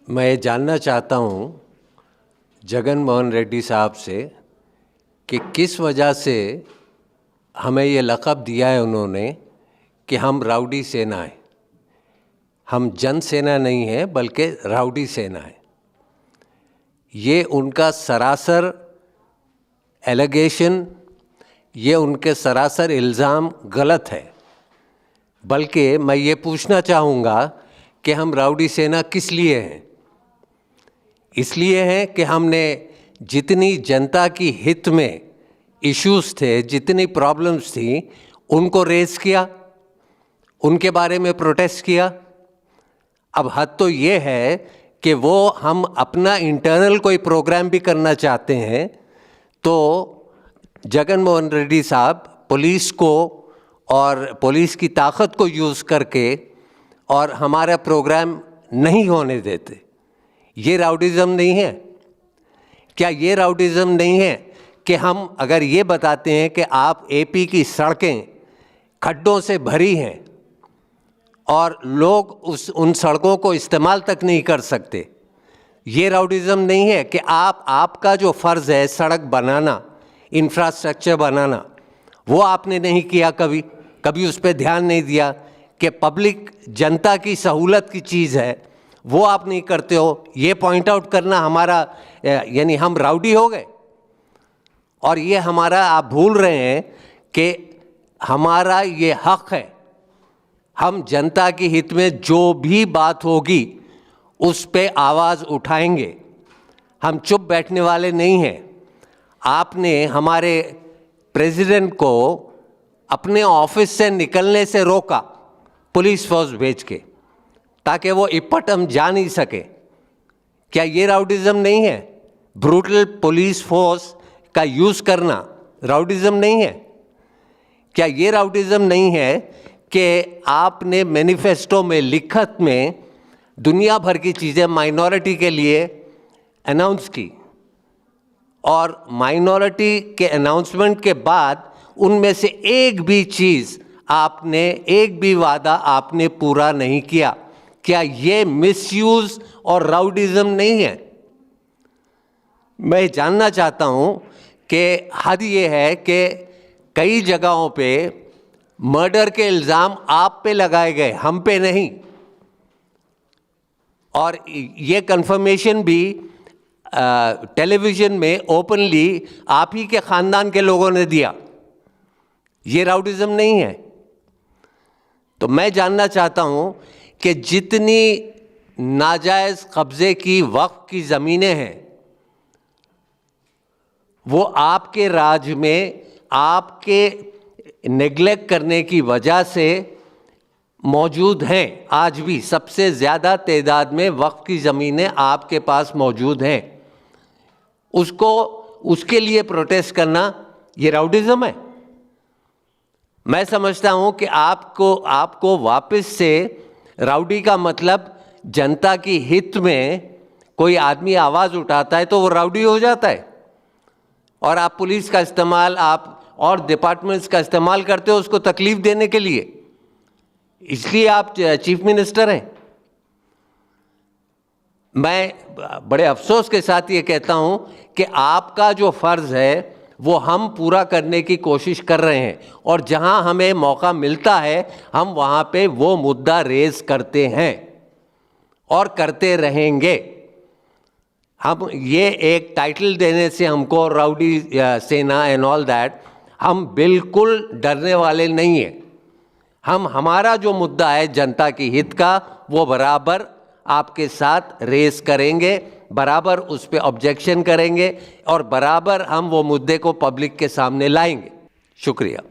मैं ये जानना चाहता हूँ जगन मोहन रेड्डी साहब से कि किस वजह से हमें ये लक़ब दिया है उन्होंने कि हम राउडी सेना हैं। हम जन सेना नहीं है बल्कि राउडी सेना है। ये उनका सरासर एलिगेशन, ये उनके सरासर इल्ज़ाम गलत है। बल्कि मैं ये पूछना चाहूँगा कि हम राउडी सेना किस लिए हैं। इसलिए हैं कि हमने जितनी जनता की हित में इश्यूज़ थे, जितनी प्रॉब्लम्स थी, उनको रेज़ किया, उनके बारे में प्रोटेस्ट किया। अब हद तो ये है कि वो हम अपना इंटरनल कोई प्रोग्राम भी करना चाहते हैं तो जगन मोहन रेड्डी साहब पुलिस को और पुलिस की ताकत को यूज़ करके और हमारा प्रोग्राम नहीं होने देते। ये राउडिज़म नहीं है। क्या ये राउडिज़म नहीं है कि हम अगर ये बताते हैं कि आप एपी की सड़कें खड्डों से भरी हैं और लोग उन सड़कों को इस्तेमाल तक नहीं कर सकते। ये राउडिज़म नहीं है कि आपका जो फ़र्ज़ है सड़क बनाना, इंफ्रास्ट्रक्चर बनाना, वो आपने नहीं किया, कभी उस पर ध्यान नहीं दिया कि पब्लिक जनता की सहूलत की चीज़ है, वो आप नहीं करते हो। ये पॉइंट आउट करना हमारा यानी हम राउडी हो गए। और ये हमारा आप भूल रहे हैं कि हमारा ये हक़ है, हम जनता के हित में जो भी बात होगी उस पे आवाज़ उठाएंगे। हम चुप बैठने वाले नहीं हैं। आपने हमारे प्रेसिडेंट को अपने ऑफिस से निकलने से रोका पुलिस फोर्स भेज के, ताकि वो इपट हम जा नहीं सके। क्या ये राउडिज़म नहीं है? ब्रूटल पुलिस फोर्स का यूज़ करना राउडिज़म नहीं है? क्या ये राउडिज़म नहीं है कि आपने मैनिफेस्टो में लिखत में दुनिया भर की चीज़ें माइनॉरिटी के लिए अनाउंस की और माइनॉरिटी के अनाउंसमेंट के बाद उनमें से एक भी चीज़ आपने, एक भी वादा आपने पूरा नहीं किया? क्या ये मिसयूज़ और राउडिज़म नहीं है? मैं जानना चाहता हूँ कि हद ये है कि कई जगहों पे मर्डर के इल्ज़ाम आप पे लगाए गए, हम पे नहीं। और ये कंफर्मेशन भी टेलीविज़न में ओपनली आप ही के ख़ानदान के लोगों ने दिया। ये राउडिज़म नहीं है? तो मैं जानना चाहता हूँ कि जितनी नाजायज़ कब्ज़े की वक्फ की ज़मीनें हैं वो आपके राज में आपके नेगलेक्ट करने की वजह से मौजूद हैं। आज भी सबसे ज़्यादा तादाद में वक्फ की ज़मीनें आपके पास मौजूद हैं। उसके लिए प्रोटेस्ट करना ये राउडिज़म है? मैं समझता हूँ कि आपको वापस से राउडी का मतलब जनता की हित में कोई आदमी आवाज़ उठाता है तो वो राउडी हो जाता है। और आप पुलिस का इस्तेमाल, आप और डिपार्टमेंट्स का इस्तेमाल करते हो उसको तकलीफ़ देने के लिए। इसलिए आप चीफ मिनिस्टर हैं। मैं बड़े अफसोस के साथ ये कहता हूँ कि आपका जो फ़र्ज़ है वो हम पूरा करने की कोशिश कर रहे हैं और जहाँ हमें मौका मिलता है हम वहाँ पे वो मुद्दा रेज़ करते हैं और करते रहेंगे। हम ये एक टाइटल देने से हमको राउडी सेना एंड ऑल दैट, हम बिल्कुल डरने वाले नहीं हैं। हमारा जो मुद्दा है जनता की हित का, वो बराबर आपके साथ रेस करेंगे, बराबर उस पे ऑब्जेक्शन करेंगे और बराबर हम वो मुद्दे को पब्लिक के सामने लाएंगे। शुक्रिया।